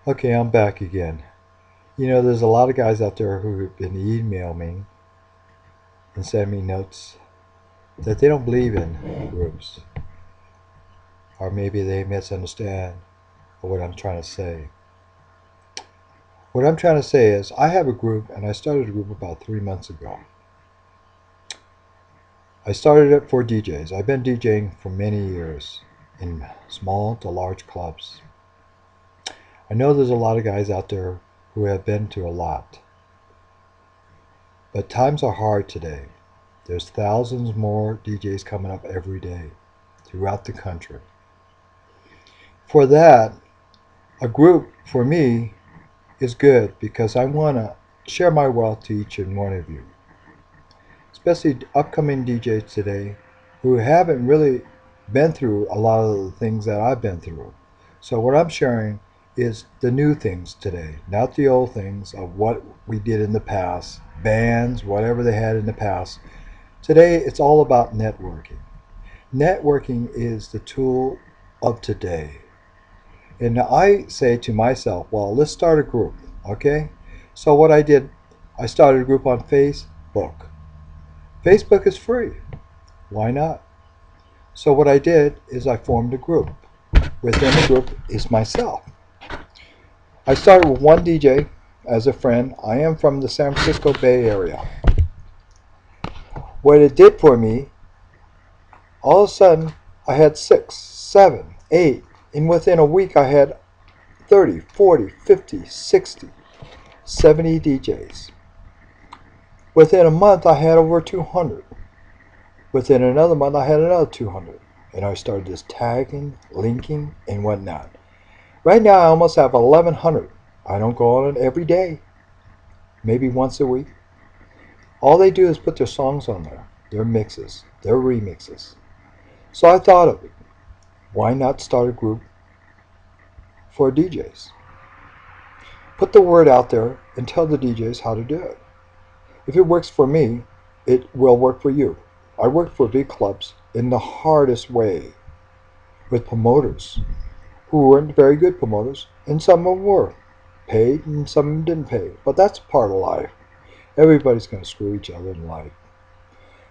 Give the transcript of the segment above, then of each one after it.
Okay, I'm back again. You know, there's a lot of guys out there who have been emailing me and send me notes that they don't believe in groups, or maybe they misunderstand what I'm trying to say. What I'm trying to say is, I have a group, and I started a group about 3 months ago. I started it for DJs. I've been DJing for many years in small to large clubs. I know there's a lot of guys out there who have been to a lot. But times are hard today. There's thousands more DJs coming up every day throughout the country. For that, a group for me is good because I want to share my wealth to each and one of you, especially upcoming DJs today who haven't really been through a lot of the things that I've been through. So what I'm sharing is the new things today, not the old things of what we did in the past, bands, whatever they had in the past. Today, it's all about networking. Networking is the tool of today. And I say to myself, well, let's start a group, okay? So what I did, I started a group on Facebook. Facebook is free. Why not? So what I did is I formed a group. Within the group is myself. I started with one DJ as a friend. I am from the San Francisco Bay Area. What it did for me, all of a sudden, I had 6, 7, 8, and within a week I had 30, 40, 50, 60, 70 DJs. Within a month I had over 200. Within another month I had another 200. And I started just tagging, linking, and whatnot. Right now I almost have 1,100. I don't go on it every day, maybe once a week. All they do is put their songs on there, their mixes, their remixes. So I thought of it. Why not start a group for DJs? Put the word out there and tell the DJs how to do it. If it works for me, it will work for you. I worked for big clubs in the hardest way with promoters who weren't very good promoters, and some of them were paid and some of them didn't pay. But that's part of life. Everybody's going to screw each other in life.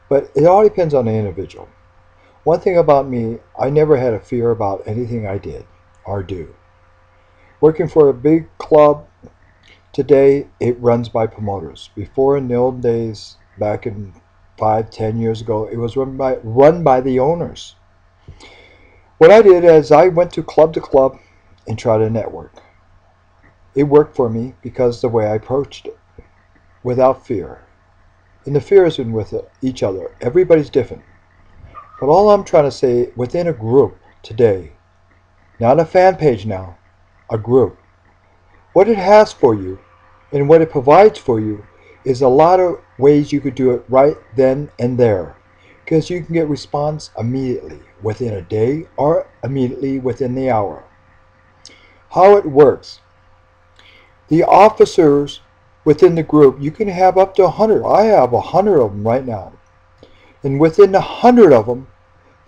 But it all depends on the individual. One thing about me, I never had a fear about anything I did or do. Working for a big club, today it runs by promoters. Before, in the old days, back in 5, 10 years ago, it was run by the owners. What I did is I went to club and tried to network. It worked for me because the way I approached it, without fear. And the fear isn't with each other. Everybody's different. But all I'm trying to say, within a group today, not a fan page now, a group, what it has for you and what it provides for you is a lot of ways you could do it right then and there. Because you can get response immediately, within a day, or immediately within the hour. How it works. The officers within the group, you can have up to 100. I have 100 of them right now. And within the 100 of them,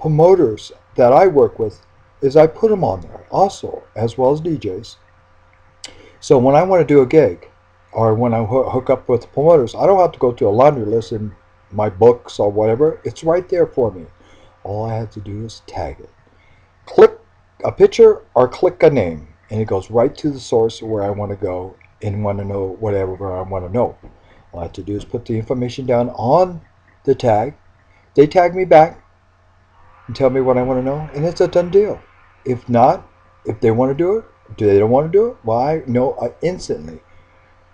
promoters that I work with, is I put them on there also, as well as DJs. So when I want to do a gig, or when I hook up with promoters, I don't have to go to a laundry list and my books or whatever. It's right there for me. All I have to do is tag it. Click a picture or click a name, and it goes right to the source where I want to go and want to know whatever I want to know. All I have to do is put the information down on the tag. They tag me back and tell me what I want to know, and it's a done deal. If not, if they want to do it, do they don't want to do it? Well, I know instantly.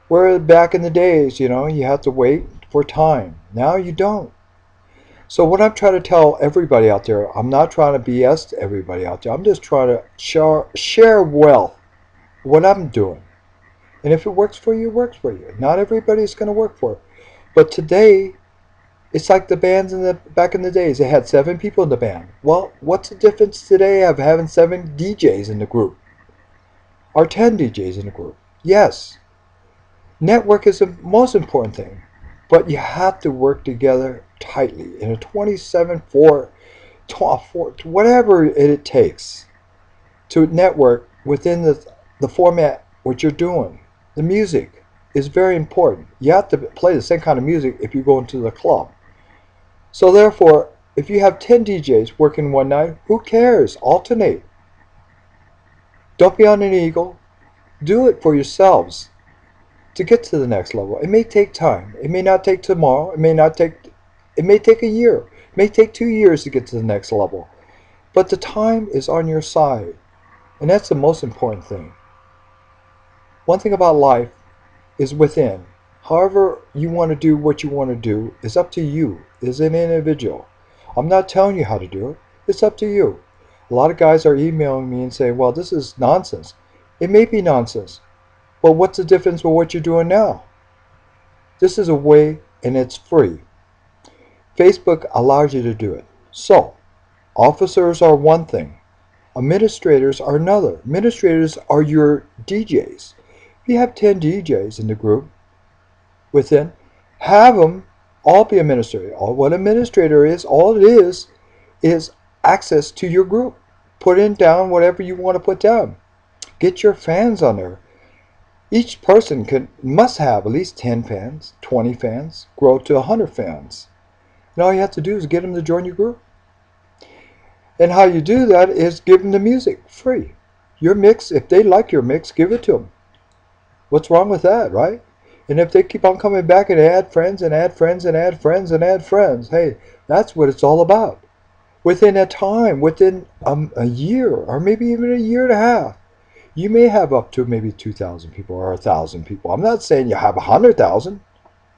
Where back in the days, you have to wait for time. Now you don't. So what I'm trying to tell everybody out there, I'm not trying to BS everybody out there. I'm just trying to share wealth, what I'm doing. And if it works for you, it works for you. Not everybody's going to work for it. But today, it's like the bands back in the days. They had 7 people in the band. Well, what's the difference today of having 7 DJs in the group? Or 10 DJs in the group? Yes. Network is the most important thing. But you have to work together tightly in a 27-4, whatever it takes to network within the format what you're doing. The music is very important. You have to play the same kind of music if you go into the club. So therefore, if you have 10 DJs working one night, who cares? Alternate. Don't be on an eagle. Do it for yourselves to get to the next level. It may take time. It may not take tomorrow. It may take a year. It may take 2 years to get to the next level. But the time is on your side. And that's the most important thing. One thing about life is within. However you want to do what you want to do is up to you as an individual. I'm not telling you how to do it. It's up to you. A lot of guys are emailing me and saying, well, this is nonsense. It may be nonsense. But what's the difference with what you're doing now? This is a way, and it's free. Facebook allows you to do it. So, officers are one thing. Administrators are another. Administrators are your DJs. If you have 10 DJs in the group within, have them all be administrators. What administrator is, all it is access to your group. Put in down whatever you want to put down. Get your fans on there. Each person must have at least 10 fans, 20 fans, grow to 100 fans. And all you have to do is get them to join your group. And how you do that is give them the music free. Your mix, if they like your mix, give it to them. What's wrong with that, right? And if they keep on coming back and add friends and add friends and add friends and add friends, hey, that's what it's all about. Within a time, within a year, or maybe even a year and a half, you may have up to maybe 2,000 people or 1,000 people. I'm not saying you have 100,000.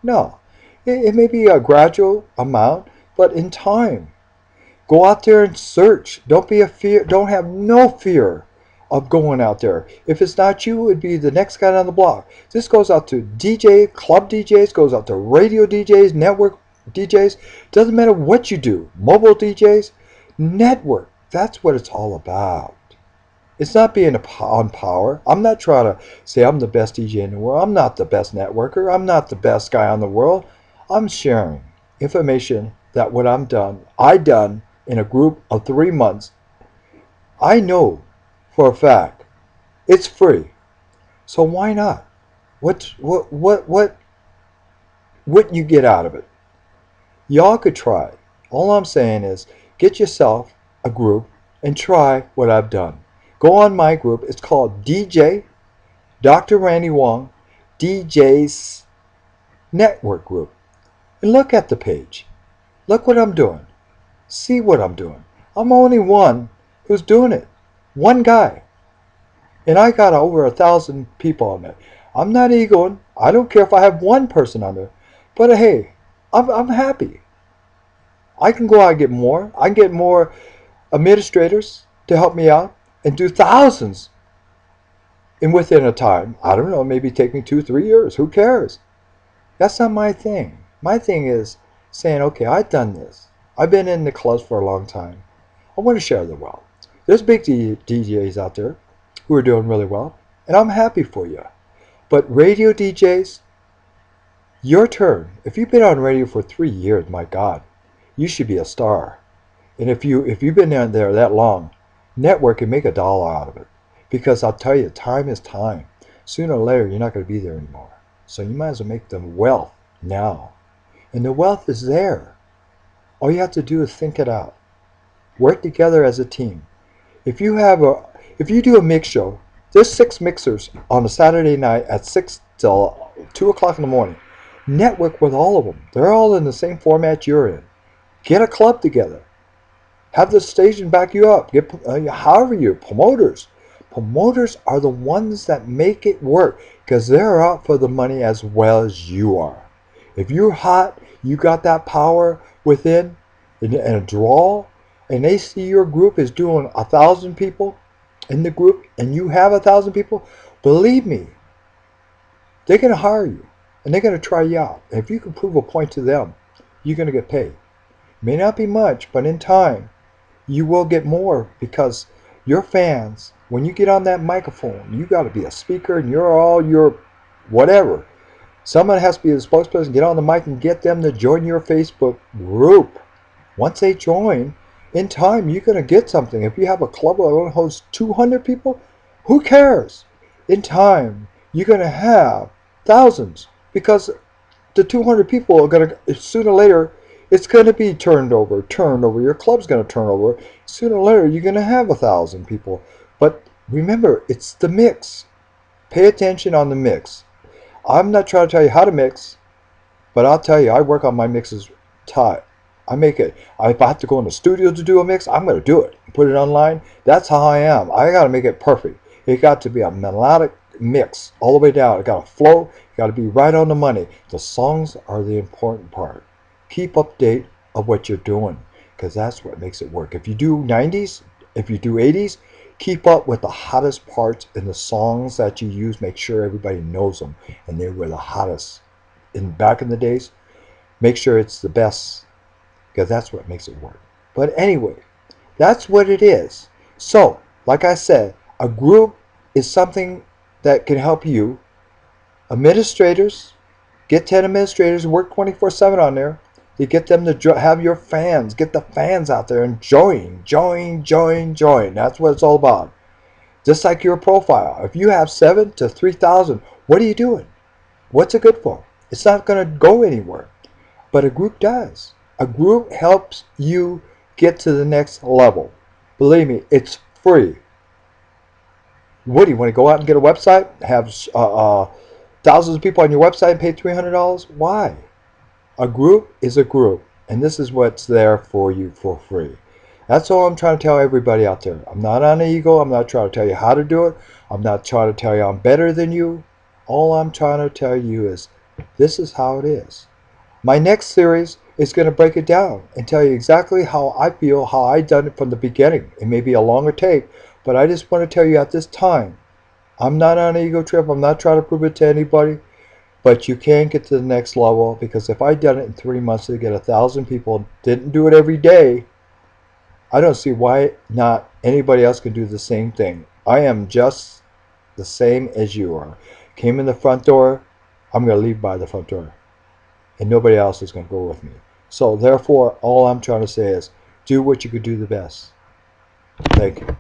No. It may be a gradual amount, but in time. Go out there and search. Don't have no fear of going out there. If it's not you, it'd be the next guy on the block. This goes out to club DJs, goes out to radio DJs, network DJs. Doesn't matter what you do. Mobile DJs, network. That's what it's all about. It's not being on power. I'm not trying to say I'm the best DJ in the world. I'm not the best networker. I'm not the best guy in the world. I'm sharing information that what I done in a group of 3 months. I know for a fact it's free. So why not? What you get out of it? Y'all could try it. All I'm saying is get yourself a group and try what I've done. Go on my group. It's called DJ Dr. Randy Wong DJS Network Group. And look at the page. Look what I'm doing. See what I'm doing. I'm only one who's doing it. One guy. And I got over 1,000 people on there. I'm not egoing. I don't care if I have one person on there. But hey, I'm happy. I can go out and get more. I can get more administrators to help me out and do thousands. And within a time, I don't know, maybe take me 2-3 years. Who cares? That's not my thing. My thing is saying, okay, I've done this. I've been in the clubs for a long time. I want to share the wealth. There's big DJs out there who are doing really well, and I'm happy for you. But radio DJs, your turn. If you've been on radio for 3 years, my God, you should be a star. And if you've been there that long, network and make $1 out of it. Because I'll tell you, time is time. Sooner or later, you're not going to be there anymore. So you might as well make the wealth now. And the wealth is there. All you have to do is think it out. Work together as a team. If you do a mix show, there's 6 mixers on a Saturday night at 6 till 2 o'clock in the morning. Network with all of them. They're all in the same format you're in. Get a club together. Have the station back you up. Get however you promoters. Promoters are the ones that make it work because they're out for the money as well as you are. If you're hot, you got that power within and a draw, and they see your group is doing 1,000 people in the group, and you have 1,000 people, believe me, they're going to hire you, and they're going to try you out. And if you can prove a point to them, you're going to get paid. May not be much, but in time, you will get more because your fans, when you get on that microphone, you got to be a speaker, and you're all your whatever. Someone has to be the spokesperson, get on the mic and get them to join your Facebook group. Once they join, in time, you're going to get something. If you have a club that only hosts 200 people, who cares? in time, you're going to have thousands, because the 200 people are going to, sooner or later, it's going to be turned over. Your club's going to turn over. Sooner or later, you're going to have 1,000 people. But remember, it's the mix. Pay attention on the mix. I'm not trying to tell you how to mix, but I'll tell you, I work on my mixes tight. I make it. If I have to go in the studio to do a mix, I'm going to do it. Put it online. That's how I am. I got to make it perfect. It got to be a melodic mix all the way down. It got to flow. It got to be right on the money. The songs are the important part. Keep update of what you're doing, because that's what makes it work. If you do 90s, if you do 80s, keep up with the hottest parts in the songs that you use. Make sure everybody knows them, and they were the hottest. Back in the days, make sure it's the best, because that's what makes it work. But anyway, that's what it is. So, like I said, a group is something that can help you. Administrators, get 10 administrators, work 24/7 on there. You get them to have your fans, get the fans out there and join. That's what it's all about. Just like your profile. If you have 7 to 3,000, what are you doing? What's it good for? It's not going to go anywhere. But a group does. A group helps you get to the next level. Believe me, it's free. What do you want to go out and get a website? Have thousands of people on your website and pay $300? Why? A group is a group, and this is what's there for you for free. That's all I'm trying to tell everybody out there. I'm not on ego. I'm not trying to tell you how to do it. I'm not trying to tell you I'm better than you. All I'm trying to tell you is this is how it is. My next series is going to break it down and tell you exactly how I feel, how I done it from the beginning. It may be a longer take, but I just want to tell you at this time, I'm not on an ego trip. I'm not trying to prove it to anybody. But you can get to the next level, because if I done it in 3 months to get 1,000 people, didn't do it every day, I don't see why not anybody else can do the same thing. I am just the same as you are. Came in the front door, I'm going to leave by the front door. And nobody else is going to go with me. So therefore, all I'm trying to say is do what you could do the best. Thank you.